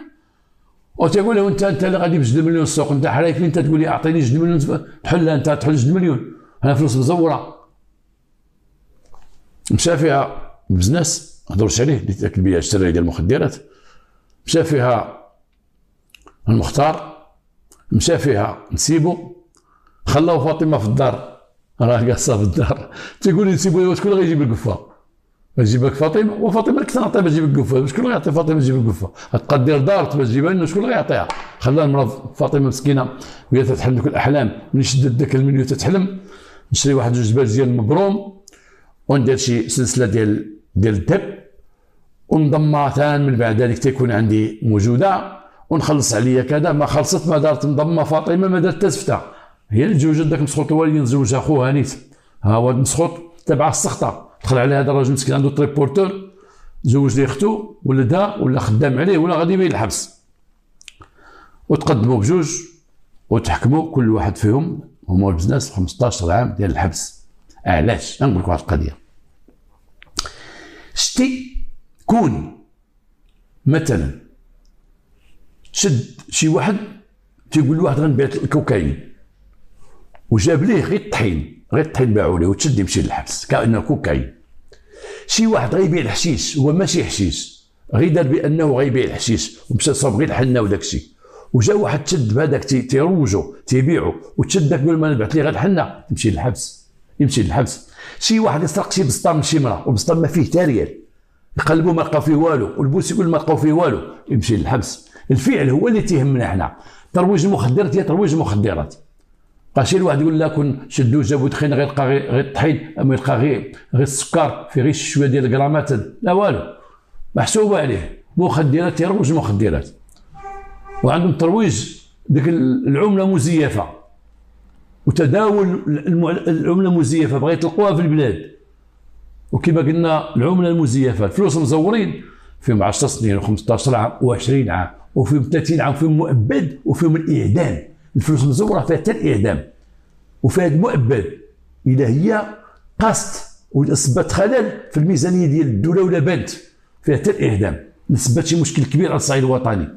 وتيقول له انت اللي غادي ب 2 مليون السوق، انت حرايك انت تقول لي اعطيني 2 مليون تحلها، انت تحل 2 مليون، انا فلوس مزوره. مشى فيها بزنس، ما نهضروش عليه، ديك البيع الشراء ديال المخدرات، مشى فيها المختار، مشى فيها نسيبو، خلاو فاطمه في الدار، راه جالسه في الدار، تيقول لي نسيبو شكون اللي غيجيب القفه؟ غيجيب لك فاطمه، وفاطمه اللي كنت نعطيها باش تجيب القفه، شكون اللي غيعطي فاطمه تجيب القفه؟ غتبقى دير دار باش تجيبها لنا، شكون اللي غيعطيها؟ خلاها المراه فاطمه مسكينه وهي تتحلم دوك الاحلام، ملي شدت داك المليون تتحلم نشري واحد 2 جبال ديال المبروم وندير شي سلسله ديال الذهب ونضمها ثاني، من بعد ذلك تيكون عندي موجوده ونخلص عليا كذا، ما خلصت ما دارت مضمه فاطمه ما دارت حتى سفته، هي اللي تزوجت داك مسخوط الوالدين، تزوجها خوها نيت، ها هو مسخوط تبع السخطه، دخل عليه هذا الراجل مسكين عنده تريبورتور، زوج ليه اختو ولدها ولا خدام عليه ولا غادي يبين الحبس، وتقدموا بجوج وتحكموا كل واحد فيهم هما البزنس 15 عام ديال الحبس. علاش؟ نقول لك واحد القضيه، شتي كون مثلا تشد شي واحد تيقول لواحد غنبيع الكوكايين وجاب ليه غير الطحين باعوا ليه وتشد يمشي للحبس كانه كوكايين. شي واحد غيبيع الحشيش هو ماشي حشيش، غير دار بانه غيبيع الحشيش ومشى صاب غير الحنه وداك الشيء، وجا واحد تشد بهذاك تيروجو تيبيعو وتشد داك ما نبعث ليه غير الحنه يمشي للحبس. شي واحد يسرق شي بسطام من شي مرا والبسطام ما فيه حتى ريال، يقلبوا ما لقاو فيه والو والبوس يقول ما لقاو فيه والو، يمشي للحبس. الفعل هو اللي تيهمنا حنا، ترويج المخدرات هي ترويج المخدرات. بقى شي واحد يقول لكن شدوه جابوا دخين غيلقى غير الطحين، اما يلقى غير السكر في غير شويه ديال الغرامات، لا والو، محسوبه عليه مخدرات، يروج المخدرات. وعندهم ترويج ديك العمله مزيفه وتداول العمله المزيفه بغا يطلقوها في البلاد، وكما قلنا العمله المزيفه الفلوس مزورين فيهم 10 سنين و15 عام و20 عام وفيهم 30 عام، وفيهم مؤبد وفيهم الاعدام. الفلوس المزوره فيها حتى الاعدام وفيها المؤبد الا هي قصد ولا سبت خلل في الميزانيه ديال الدوله ولا بنت، فيها حتى الاعدام، نسبت شي مشكل كبير على الصعيد الوطني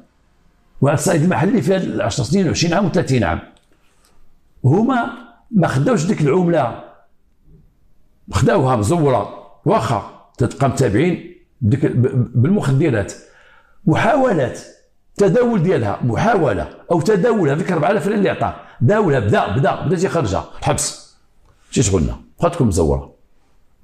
وعلى الصعيد المحلي فيها 10 سنين و20 عام و30 عام. هما ما خداوش ديك العمله، خداوها مزوره واخا تبقى متابعين بالمخدرات، محاولات تداول ديالها، محاوله او تداولها فيك 4000 ريال اللي عطاه، داولها بدا تيخرجها الحبس، شي شغلنا بقاتكم مزوره.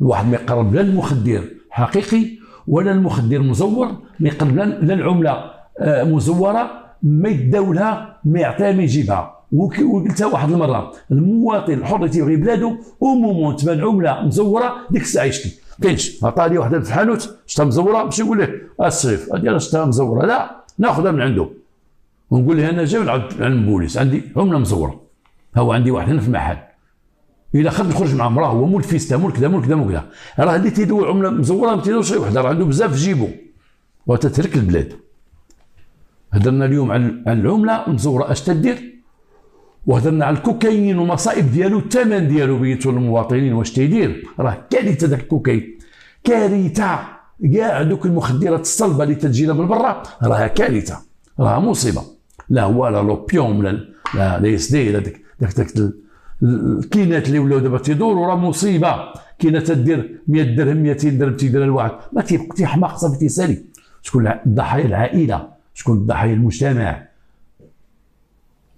الواحد ما يقرب لا المخدر حقيقي ولا المخدر مزور، ما يقلب لا العمله مزوره، ما يداولها، ما يعطيها، ما يجيبها. وقلتها واحد المره، المواطن الحر اللي تيبغي بلادو ومومون تبان عمله مزوره ديك الساعه يشكي. كاينش عطا لي واحده في الحانوت شفتها مزوره، ماشي نقول له السيف هذه انا شفتها مزوره، لا ناخذها من عنده ونقول له انا جاي ونعاود على البوليس عندي عمله مزوره. هو عندي واحد هنا في المحل الا خرج نخرج مع مراه هو مول فيستا مول كذا مول كذا مول كذا، راه اللي تيدور عمله مزوره ما تيدورش غير وحده، راه عنده بزاف في جيبو وتترك البلاد. هضرنا اليوم على العمله المزوره اش تدير، وهضرنا على الكوكايين والمصائب ديالو، الثمن ديالو بيتو للمواطنين واش تيدير. راه كارثه داك الكوكايين، كارثه. كاع دوك المخدرات الصلبه اللي تجينا من برا راها كارثه، راها مصيبه. لا هو لا لوبيوم لا اس دي لا داك الكينات اللي ولاو دابا تيدوروا راه مصيبه. كاينه تدير 100 درهم 200 درهم تيديرها الواحد، ما تيبقى حماق صافي تيسالي. شكون الضحايا؟ العائله. شكون الضحايا؟ المجتمع.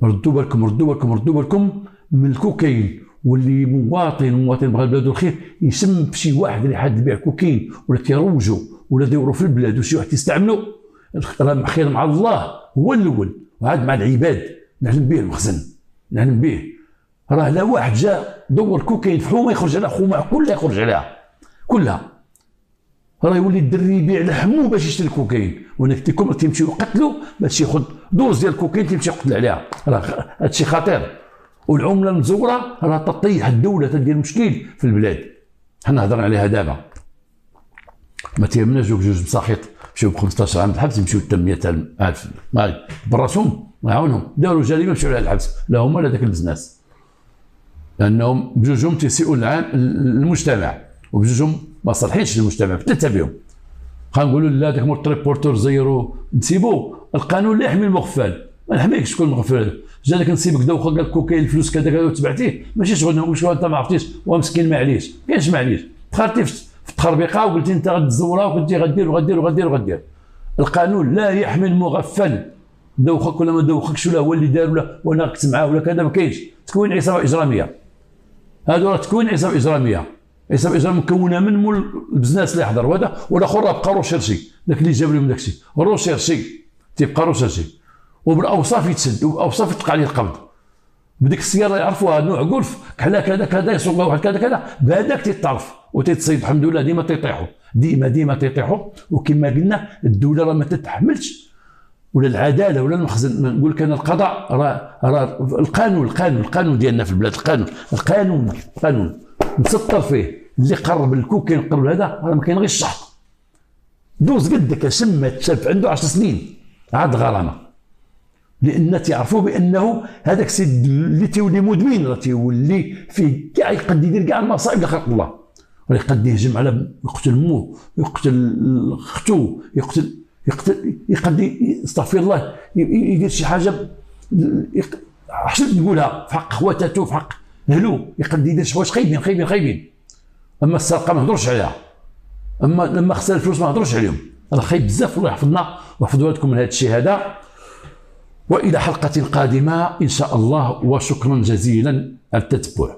ردوا بالكم ردوا بالكم ردوا بالكم من الكوكايين. واللي مواطن بغى بلادو الخير يسم بشي واحد اللي حد يبيع كوكايين ولا تيروجوا ولا يدوروا في البلاد وشي واحد تيستعملوا، راه خير مع الله هو الاول وعاد مع العباد. نعلم به المخزن، نعلم به. راه لا واحد جا دور كوكايين في حومه يخرج على حومه كلها، يخرج عليها كلها. راه يولي الدري يبيع لحمو باش يشري الكوكايين، ونكتيكم تيمشيو يقتلوا باش ياخذ دوز ديال الكوكايين تيمشي يقتل عليها. راه هادشي خطير. والعمله المزوره راه تطيح الدوله، تدير مشكل في البلاد. حنا هضرنا عليها دابا، ما تيهمناش جوج مساخيط مشيو ب 15 عام الحبس، يمشيو حتى 100,000 براسهم الله يعاونهم، داروا جريمه مشيو على الحبس، لا هما لا داك البزناس، لانهم بجوجهم تيسيئوا المجتمع، وبجوجهم ما صالحينش للمجتمع حتى بهم. غنقولوا لا داك مورتريبورتور زيرو نسيبو، القانون لا يحمي المغفل، ما نحميكش شكون المغفل. جا داك نسيبك دوخه قال لك كوكايين الفلوس كذا كذا وتبعتيه، ماشي شغل شكون انت ما عرفتيش ومسكين معليش، كاينش معليش. دخلتي في التخربيقه وقلتي انت غتزورها وقلتي غدير. القانون لا يحمي المغفل. دوخك ولا ما دوخكش ولا هو اللي دار ولا ركت معاه ولا كذا، ما كاينش. تكوين عصابه اجراميه، هادو راه تكوين عصابه اجراميه. عصابه اجراميه مكونه من مول البزنس اللي حضر وهذا، والاخر راه بقى روشيرشي، داك اللي جاب لهم داكشي روشيرشي، تيبقى روشيرشي وبالاوصاف يتسد وبالاوصاف يطلق عليه القبض. بديك السياره يعرفوها نوع غولف كحلا كذا يسوق واحد كذا بهذاك تيتعرف وتيتصيد. الحمد لله ديما تيطيحوا، ديما تيطيحوا. وكما قلنا الدوله راه ما تتحملش، ولا العداله ولا المخزن. نقول لك انا القضاء راه القانون ديالنا في البلاد، القانون مسطر فيه. اللي قرب الكوكايين قرب هذا راه ما كاين غير الشحط. دوز قدك شمت تشرف عنده 10 سنين عاد غرامه، لان تيعرفوا بانه هذاك السيد اللي تيولي مدمن راه تيولي فيه كاع يقد يدير كاع المصائب اللي خلق الله. راه يقد يهجم على يقتل مو، يقتل اختو، يقد استغفر الله يدير شي حاجه حشد نقولها في حق خواتاتو في حق اهلو، يقد يدير شي حوايج خايبين. اما السرقه ما نهضروش عليها، اما لما خسر الفلوس ما نهضروش عليهم. راه خايب بزاف. الله يحفظنا ويحفظوا لكم من هذا الشيء هذا. والى حلقه قادمه ان شاء الله، وشكرا جزيلا على التتبع.